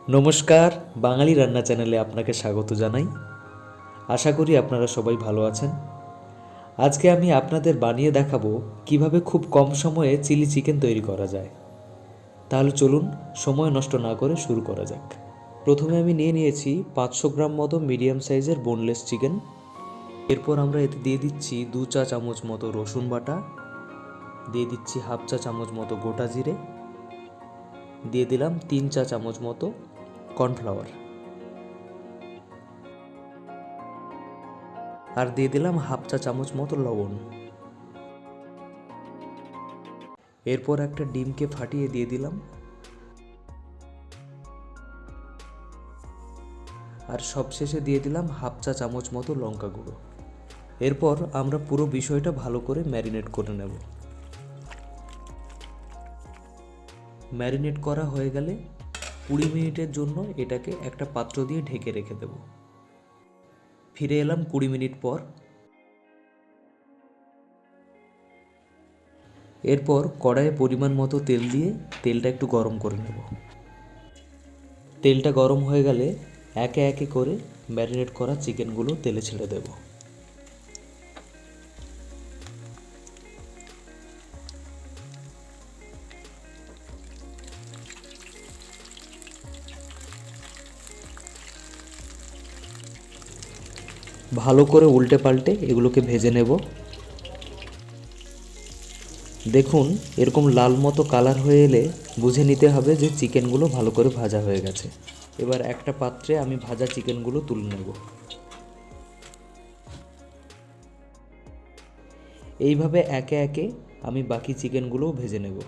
নমস্কার, বাঙালি রান্না চ্যানেলে আপনাকে স্বাগত জানাই। আশা করি আপনারা সবাই ভালো আছেন। আজকে আমি আপনাদের বানিয়ে দেখাবো কিভাবে খুব কম সময়ে চিলি চিকেন তৈরি করা যায়। তাহলে চলুন সময় নষ্ট না করে শুরু করা যাক। প্রথমে আমি নিয়েছি 500 গ্রাম মতো মিডিয়াম সাইজের বোনলেস চিকেন। এরপর আমরা এতে দিয়ে দিচ্ছি 2 চা চামচ মতো রসুন বাটা, দিয়ে দিচ্ছি হাফ চা চামচ মতো গোটা জিরে, দিয়ে দিলাম 3 চা চামচ মতো কর্নফ্লাওয়ার, আর দিয়ে দিলাম হাফ চা চামচ মতো লবণ। এরপর একটা ডিমকে ফাটিয়ে দিয়ে দিলাম, আর সবশেষে দিয়ে দিলাম হাফ চা চামচ মতো লঙ্কা গুঁড়ো। এরপর আমরা পুরো বিষয়টা ভালো করে ম্যারিনেট করে নেব। ম্যারিনেট করা হয়ে গেলে 20 মিনিটের জন্য এটাকে একটা পাত্র দিয়ে ঢেকে রেখে দেব। ফিরে এলাম 20 মিনিট পর। এরপর কড়াইয়ে পরিমাণ মতো তেল দিয়ে তেলটা একটু গরম করে নেব। তেলটা গরম হয়ে গেলে একে একে করে ম্যারিনেট করা চিকেনগুলো তেলে ছেড়ে দেব। ভালো করে উল্টে পাল্টে এগুলোকে ভেজে নেব। দেখুন এরকম লাল মতো কালার হয়ে এলে বুঝে নিতে হবে যে চিকেনগুলো ভালো করে ভাজা হয়ে গেছে। এবার একটা পাত্রে আমি ভাজা চিকেনগুলো তুলে নেব। এইভাবে একে একে আমি বাকি চিকেনগুলোও ভেজে নেব।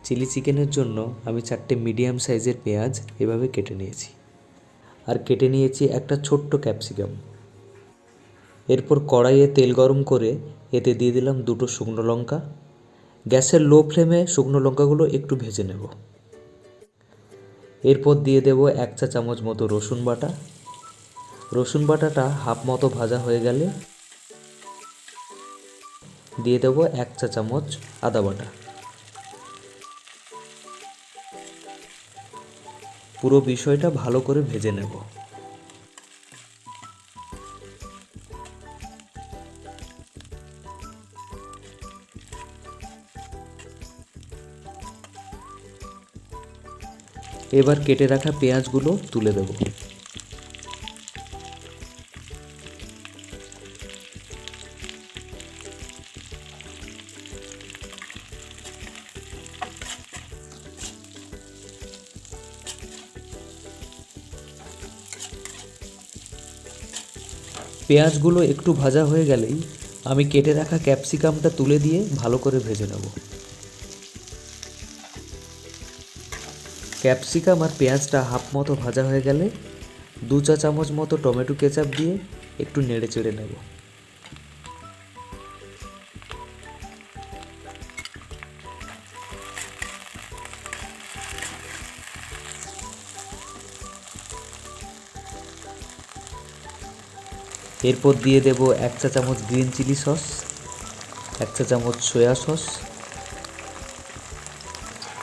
চিলি চিকেনের জন্য আমি 4টে মিডিয়াম সাইজের পেঁয়াজ এভাবে কেটে নিয়েছি, আর কেটে নিয়েছি একটা ছোট্ট ক্যাপসিকাম। এরপর কড়াইয়ে তেল গরম করে এতে দিয়ে দিলাম 2টো শুকনো লঙ্কা। গ্যাসের লো ফ্লেমে শুকনো লঙ্কাগুলো একটু ভেজে নেব। এরপর দিয়ে দেব 1 চা চামচ মতো রসুন বাটা। রসুন বাটাটা হাফ মতো ভাজা হয়ে গেলে দিয়ে দেব 1 চা চামচ আদা বাটা। পুরো বিষয়টা ভালো করে ভেজে নেব। এবার কেটে রাখা পেঁয়াজগুলো তুলে দেব। পেঁয়াজগুলো একটু ভাজা হয়ে গেলেই আমি কেটে রাখা ক্যাপসিকামটা তুলে দিয়ে ভালো করে ভেজে নেব। ক্যাপসিকাম আর পেঁয়াজটা হাফ মতো ভাজা হয়ে গেলে 2 চা চামচ মতো টমেটো কেচাপ দিয়ে একটু নেড়ে চেড়ে নেব। এরপর দিয়ে দেব 1 চা চামচ গ্রিন চিলি সস, 1 চা চামচ সয়া সস,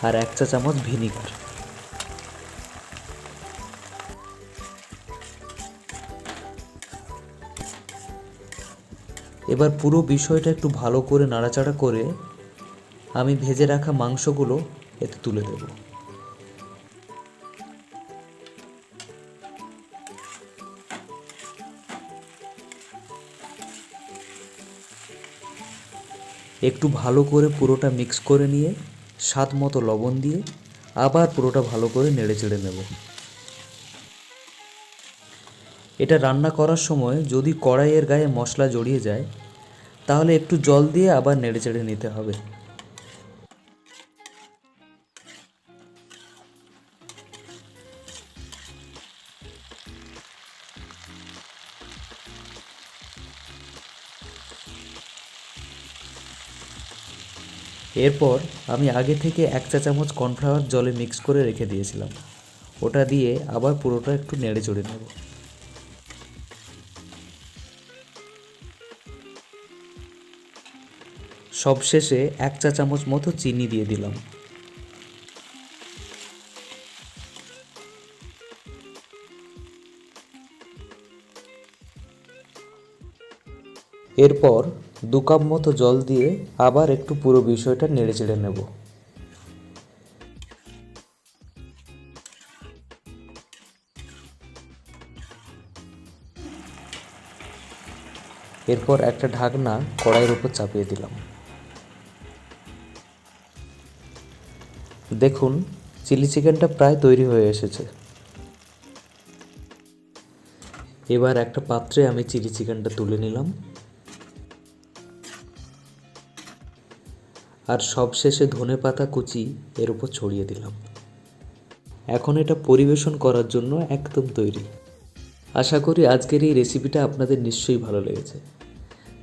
আর 1 চা চামচ ভিনিগার। এবার পুরো বিষয়টা একটু ভালো করে নাড়াচাড়া করে আমি ভেজে রাখা মাংসগুলো এতে তুলে দেব। একটু ভালো করে পুরোটা মিক্স করে নিয়ে স্বাদ মতো লবণ দিয়ে আবার পুরোটা ভালো করে নেড়ে চেড়ে নেব। এটা রান্না করার সময় যদি কড়াইয়ের গায়ে মশলা জড়িয়ে যায় তাহলে একটু জল দিয়ে আবার নেড়ে চেড়ে নিতে হবে। এরপর আমি আগে থেকে 1 চা চামচ কর্নফ্লাওয়ার জলে মিক্স করে রেখে দিয়েছিলাম, ওটা দিয়ে আবার পুরোটা একটু নেড়ে চেড়ে নেব। সবশেষে 1 চা চামচ মতো চিনি দিয়ে দিলাম। এরপর 2 কাপ মতো জল দিয়ে আবার একটু পুরো বিষয়টা নেড়েচেড়ে নেব। এরপর একটা ঢাকনা কড়াইয়ের উপর চাপিয়ে দিলাম। দেখুন চিলি চিকেনটা প্রায় তৈরি হয়ে এসেছে। এবার একটা পাত্রে আমি চিলি চিকেনটা তুলে নিলাম আর সবশেষে ধনেপাতা কুচি এর উপর ছড়িয়ে দিলাম। এখন এটা পরিবেশন করার জন্য একদম তৈরি। আশা করি আজকের এই রেসিপিটা আপনাদের নিশ্চয়ই ভালো লেগেছে।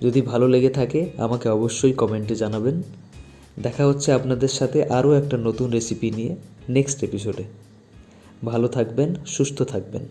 যদি ভালো লেগে থাকে আমাকে অবশ্যই কমেন্টে জানাবেন। দেখা হচ্ছে আপনাদের সাথে আরও একটা নতুন রেসিপি নিয়ে নেক্সট এপিসোডে। ভালো থাকবেন, সুস্থ থাকবেন।